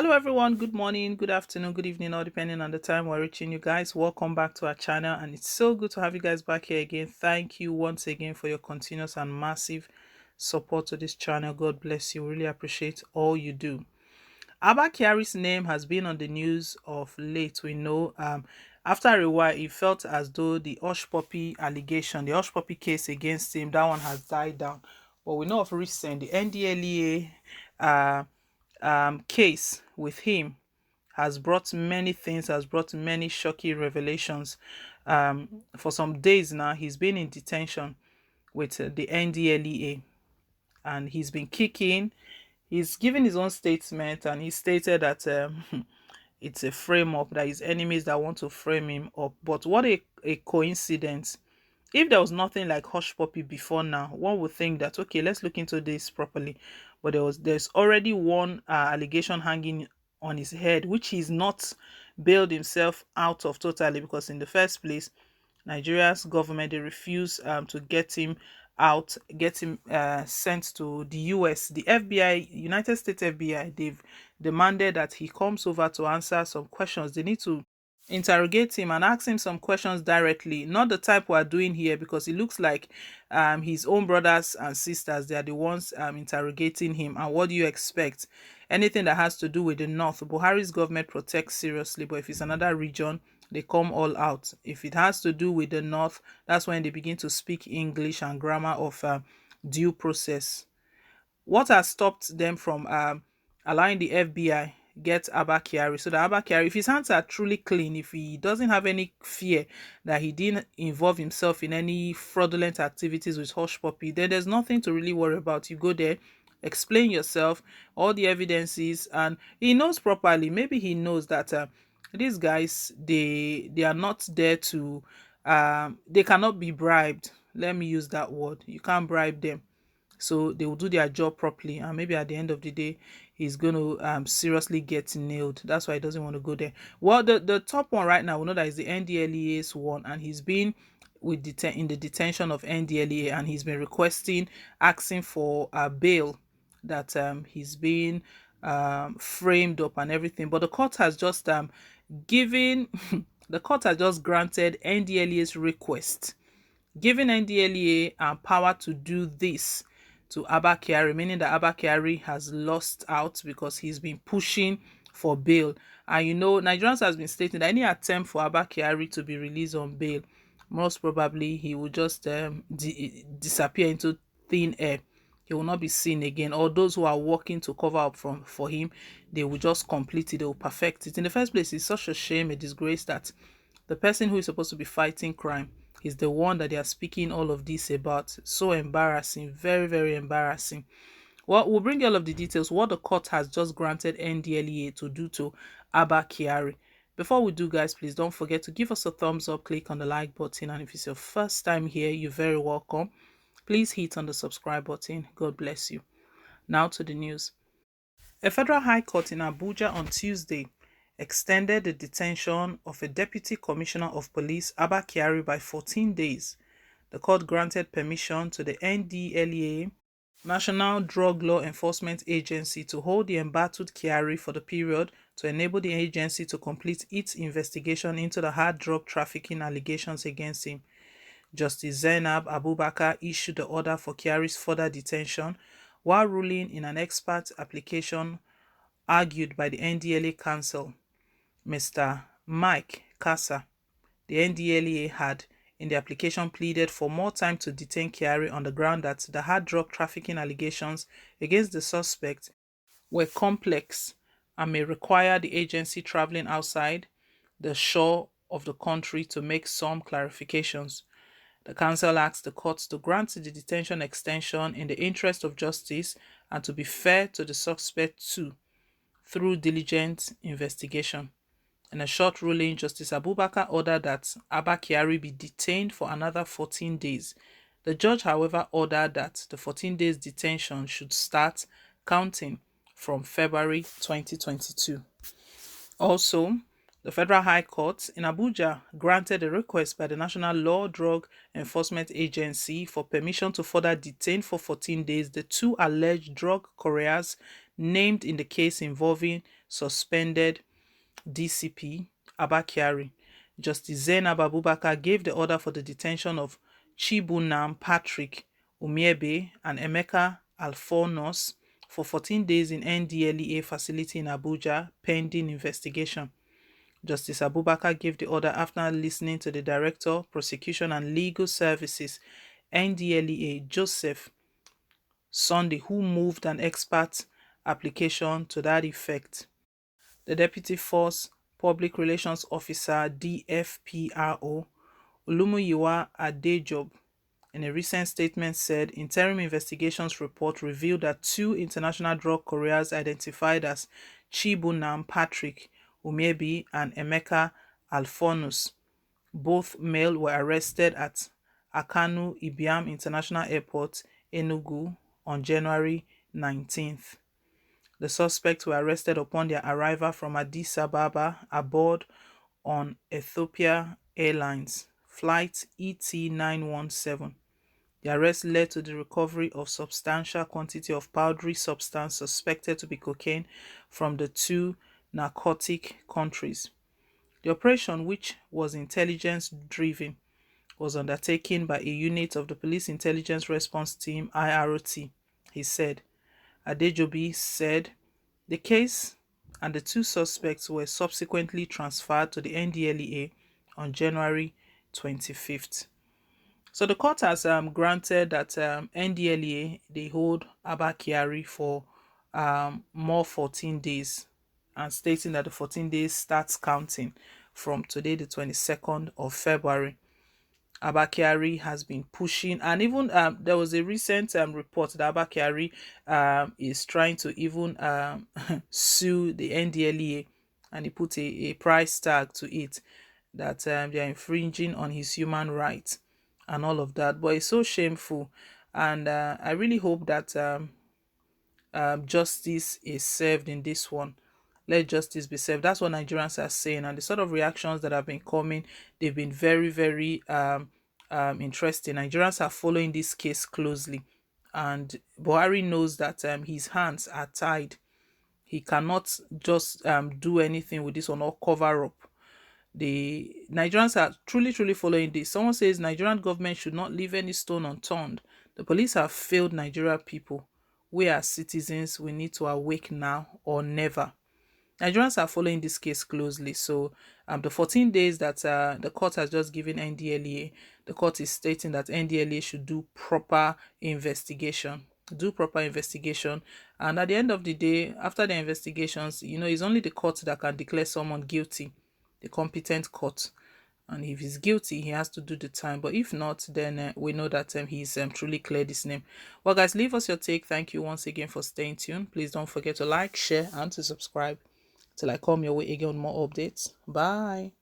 Hello everyone, good morning, good afternoon, good evening, all depending on the time we're reaching you guys. Welcome back to our channel, and it's so good to have you guys back here again. Thank you once again for your continuous and massive support to this channel. God bless you. Really appreciate all you do. Abba Kyari's name has been on the news of late. We know after a while it felt as though the Hush Puppy allegation, the Hush Puppy case against him, that one has died down. But we know of recent the NDLEA case with him has brought many things, has brought many shocking revelations. For some days now, he's been in detention with the NDLEA, and he's been kicking. He's given his own statement, and he stated that it's a frame up, that his enemies that want to frame him up. But what a coincidence. If there was nothing like Hush Puppy before now, one would think that, okay, let's look into this properly. But there's already one allegation hanging on his head, which he's not bailed himself out of totally, because in the first place, Nigeria's government, they refuse to get him out, get him sent to the US. The FBI, United States FBI, they've demanded that he comes over to answer some questions. They need to interrogate him and ask him some questions directly, not the type we are doing here, because it looks like his own brothers and sisters, they are the ones interrogating him. And what do you expect? Anything that has to do with the north, Buhari's government protects seriously, but if it's another region, they come all out. If it has to do with the north, that's when they begin to speak English and grammar of due process. What has stopped them from allowing the FBI get Abba Kyari, so that Abba Kyari, if his hands are truly clean, if he doesn't have any fear that he didn't involve himself in any fraudulent activities with Hush Puppy, then there's nothing to really worry about. You go there, explain yourself, all the evidences, and he knows properly. Maybe he knows that these guys, they are not there to they cannot be bribed. Let me use that word. You can't bribe them, so they will do their job properly, and maybe at the end of the day he's going to seriously get nailed. That's why he doesn't want to go there. Well, the top one right now, we know that is the NDLEA's one, and he's been with in the detention of NDLEA, and he's been requesting, asking for a bail, that he's been framed up and everything. But the court has just given the court has just granted NDLEA's request, giving NDLEA power to do this to Abba Kyari, meaning that Abba Kyari has lost out because he's been pushing for bail. And you know, Nigerians has been stating that any attempt for Abba Kyari to be released on bail, most probably he will just disappear into thin air. He will not be seen again. Or those who are working to cover up for him, they will just complete it, they will perfect it. In the first place, it's such a shame, a disgrace, that the person who is supposed to be fighting crime is the one that they are speaking all of this about. So embarrassing, very, very embarrassing. Well, we'll bring you all of the details, what the court has just granted NDLEA to do to Abba Kyari. Before we do, guys, please don't forget to give us a thumbs up, click on the like button, and if it's your first time here, you're very welcome. Please hit on the subscribe button. God bless you. Now to the news. A federal high court in Abuja on Tuesday extended the detention of a deputy commissioner of police, Abba Kyari, by 14 days. The court granted permission to the NDLEA, National Drug Law Enforcement Agency, to hold the embattled Kyari for the period to enable the agency to complete its investigation into the hard drug trafficking allegations against him. Justice Zainab Abubakar issued the order for Kyari's further detention while ruling in an expert application argued by the NDLEA counsel, Mr. Mike Kassa. The NDLEA had, in the application, pleaded for more time to detain Kyari on the ground that the hard drug trafficking allegations against the suspect were complex and may require the agency traveling outside the shore of the country to make some clarifications. The council asked the court to grant the detention extension in the interest of justice and to be fair to the suspect too, through diligent investigation. In a short ruling, Justice Abubakar ordered that Abba Kyari be detained for another 14 days. The judge, however, ordered that the 14 days detention should start counting from February 2022. Also, the Federal High Court in Abuja granted a request by the National Law Drug Enforcement Agency for permission to further detain for 14 days the two alleged drug couriers named in the case involving suspended DCP Abba Kyari. Justice Zainab Abubakar gave the order for the detention of Chibunam Patrick Umiebe and Emeka Alphonsus for 14 days in NDLEA facility in Abuja pending investigation. Justice Abubakar gave the order after listening to the Director, Prosecution and Legal Services, NDLEA, Joseph Sunday, who moved an expert application to that effect. The Deputy Force Public Relations Officer, DFPRO, Olumuyiwa Adejob, in a recent statement said interim investigations report revealed that 2 international drug couriers identified as Chibunam Patrick Umiebi and Emeka Alphonsus, both male, were arrested at Akanu Ibiam International Airport, Enugu, on January 19th. The suspects were arrested upon their arrival from Addis Ababa aboard on Ethiopia Airlines flight ET917. The arrest led to the recovery of substantial quantity of powdery substance suspected to be cocaine from the 2 narcotic countries. The operation, which was intelligence-driven, was undertaken by a unit of the Police Intelligence Response Team, IROT, he said. Adejobi said the case and the 2 suspects were subsequently transferred to the NDLEA on January 25th. So the court has granted that NDLEA, they hold Abba Kyari for more 14 days, and stating that the 14 days starts counting from today, the 22nd of February. Abba Kyari has been pushing, and even there was a recent report that Abba Kyari is trying to even sue the NDLEA, and he put a price tag to it that they are infringing on his human rights and all of that. But it's so shameful, and I really hope that justice is served in this one. Let justice be served. That's what Nigerians are saying, and the sort of reactions that have been coming, they've been very, very interesting. Nigerians are following this case closely, and Buhari knows that his hands are tied. He cannot just do anything with this one or cover up. The Nigerians are truly following this. Someone says Nigerian government should not leave any stone unturned. The police have failed Nigerian people. We as citizens, we need to awake now or never. Nigerians are following this case closely. So the 14 days that the court has just given NDLEA, the court is stating that NDLEA should do proper investigation. And at the end of the day, after the investigations, it's only the court that can declare someone guilty, the competent court. And if he's guilty, he has to do the time. But if not, then we know that he's truly cleared his name. Well, guys, leave us your take. Thank you once again for staying tuned. Please don't forget to like, share, and to subscribe till I come your way again with more updates. Bye.